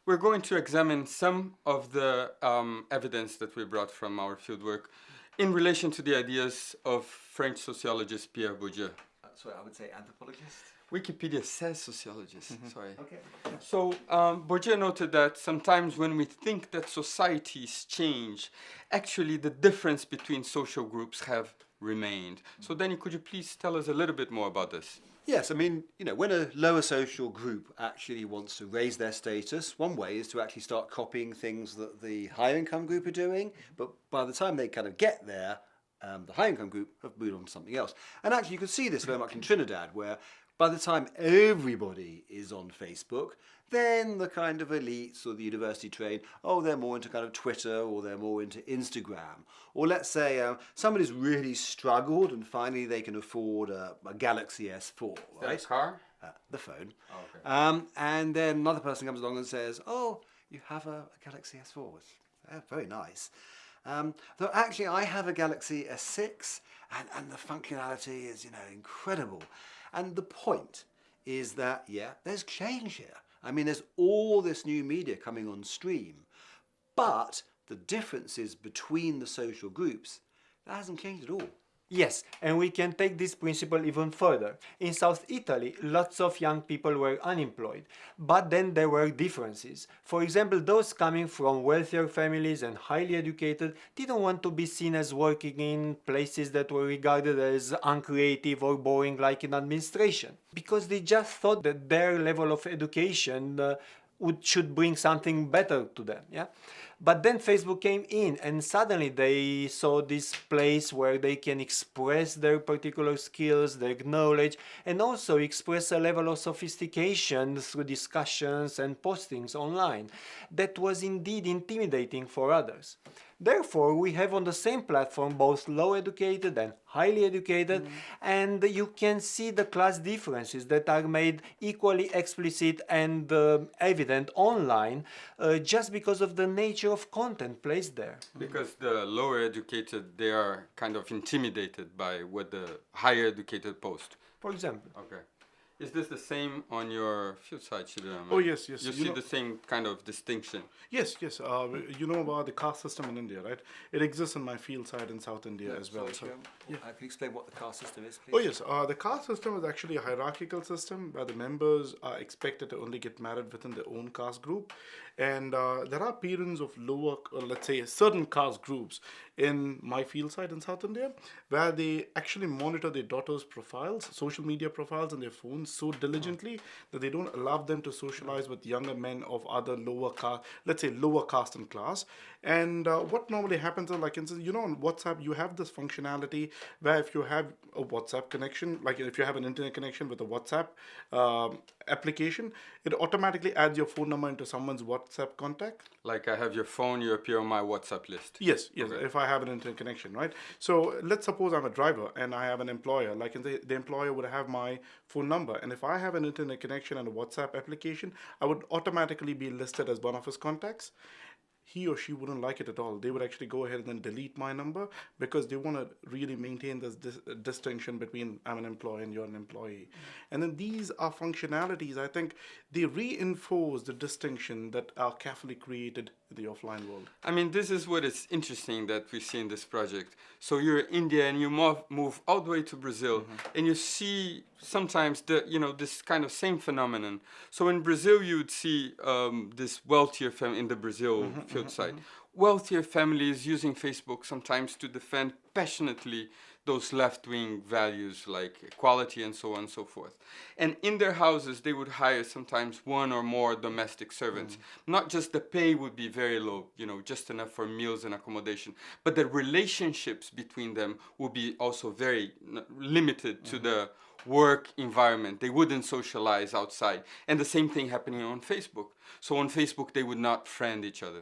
we're going to examine some of the evidence that we brought from our fieldwork in relation to the ideas of French sociologist Pierre Bourdieu. Sorry, I would say anthropologist. Wikipedia says sociologist, sorry. Okay. So Bourdieu noted that sometimes when we think that societies change, actually the difference between social groups have remained. So Danny, could you please tell us a little bit more about this? Yes, I mean, when a lower social group actually wants to raise their status, one way is to actually start copying things that the higher income group are doing, but by the time they kind of get there, the high income group have moved on to something else. And actually you can see this very much in Trinidad, where by the time everybody is on Facebook, then the kind of elites or the university trained, they're more into kind of Twitter or they're more into Instagram. Or let's say somebody's really struggled and finally they can afford a Galaxy S4, right? Is that a car? The phone. Oh, okay. And then another person comes along and says, you have a Galaxy S4. Very nice. Though actually I have a Galaxy S6 and the functionality is, incredible. And the point is that, there's change here. I mean, there's all this new media coming on stream, but the differences between the social groups, that hasn't changed at all. Yes, and we can take this principle even further. In South Italy, lots of young people were unemployed, but then there were differences. For example, those coming from wealthier families and highly educated didn't want to be seen as working in places that were regarded as uncreative or boring, like in administration, because they just thought that their level of education should bring something better to them. But then Facebook came in and suddenly they saw this place where they can express their particular skills, their knowledge, and also express a level of sophistication through discussions and postings online that was indeed intimidating for others. Therefore, we have on the same platform both low educated and highly educated, and you can see the class differences that are made equally explicit and evident online just because of the nature of content placed there. Because the lower educated, they are kind of intimidated by what the higher educated post. For example. Okay. Is this the same on your field side, Shidram? Oh, yes. You see the same kind of distinction? Yes. You know about the caste system in India, right? It exists in my field side in South India as well. Can you explain what the caste system is, please? Oh, yes. The caste system is actually a hierarchical system where the members are expected to only get married within their own caste group. And there are parents of lower, let's say, certain caste groups in my field side in South India, where they actually monitor their daughters' profiles, social media profiles on their phones so diligently that they don't allow them to socialize with younger men of other lower caste, let's say lower caste and class. And what normally happens is, like, on WhatsApp, you have this functionality where if you have a WhatsApp connection, like if you have an internet connection with a WhatsApp application, it automatically adds your phone number into someone's WhatsApp contact. Like I have your phone, you appear on my WhatsApp list. Yes, Okay. if I have an internet connection, right? So let's suppose I'm a driver and I have an employer, like the employer would have my phone number. And if I have an internet connection and a WhatsApp application, I would automatically be listed as one of his contacts. He or she wouldn't like it at all. They would actually go ahead and then delete my number because they want to really maintain this distinction between I'm an employee and you're an employee. And then these are functionalities, I think, they reinforce the distinction that are carefully created in the offline world. I mean, this is what is interesting that we see in this project. So you're in India and you move all the way to Brazil, and you see sometimes this kind of same phenomenon. So in Brazil, you would see this wealthier family in the Brazil field side. Wealthier families using Facebook sometimes to defend passionately those left-wing values like equality and so on and so forth. And in their houses, they would hire sometimes one or more domestic servants. Not just the pay would be very low, just enough for meals and accommodation, but the relationships between them would be also very limited to the work environment. They wouldn't socialize outside. And the same thing happening on Facebook. So on Facebook, they would not friend each other.